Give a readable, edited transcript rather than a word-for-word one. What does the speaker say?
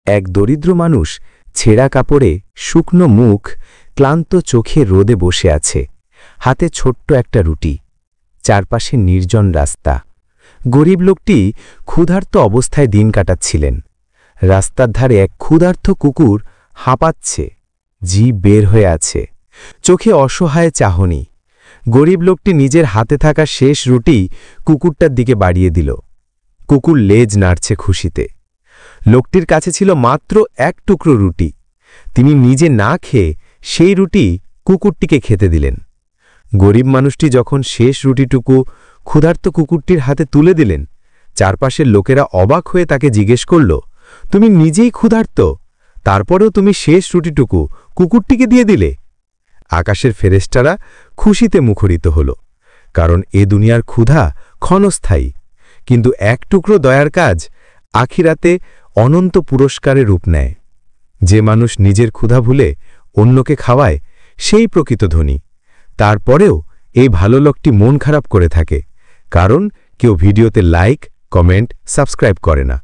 এক দরিদ্র মানুষ ছেঁড়া কাপড়ে শুকনো মুখ ক্লান্ত চোখে রোদে বসে আছে, হাতে ছোট্ট একটা রুটি, চারপাশে নির্জন রাস্তা। গরিব লোকটি ক্ষুধার্ত অবস্থায় দিন কাটাচ্ছিলেন। রাস্তার ধারে এক ক্ষুধার্ত কুকুর হাঁপাচ্ছে, জিভ বের হয়ে আছে, চোখে অসহায় চাহনি। গরিব লোকটি নিজের হাতে থাকা শেষ রুটি কুকুরটার দিকে বাড়িয়ে দিল। কুকুর লেজ নাড়ছে খুশিতে। লোকটির কাছে ছিল মাত্র এক টুকরো রুটি। তিনি নিজে না খেয়ে সেই রুটি কুকুরটিকে খেতে দিলেন। গরিব মানুষটি যখন শেষ রুটিটুকু ক্ষুধার্ত কুকুরটির হাতে তুলে দিলেন, চারপাশের লোকেরা অবাক হয়ে তাকে জিজ্ঞেস করল, তুমি নিজেই ক্ষুধার্ত, তারপরেও তুমি শেষ রুটিটুকু কুকুরটিকে দিয়ে দিলে? আকাশের ফেরেশতারা খুশিতে মুখরিত হল, কারণ এ দুনিয়ার ক্ষুধা ক্ষণস্থায়ী, কিন্তু এক টুকরো দয়ার কাজ আখিরাতে অনন্ত পুরস্কারে রূপ নেয়। যে মানুষ নিজের ক্ষুধা ভুলে অন্যকে খাওয়ায় সেই প্রকৃত ধনী। তারপরেও এই ভালো লোকটি মন খারাপ করে থাকে, কারণ কেউ ভিডিওতে লাইক, কমেন্ট, সাবস্ক্রাইব করে না।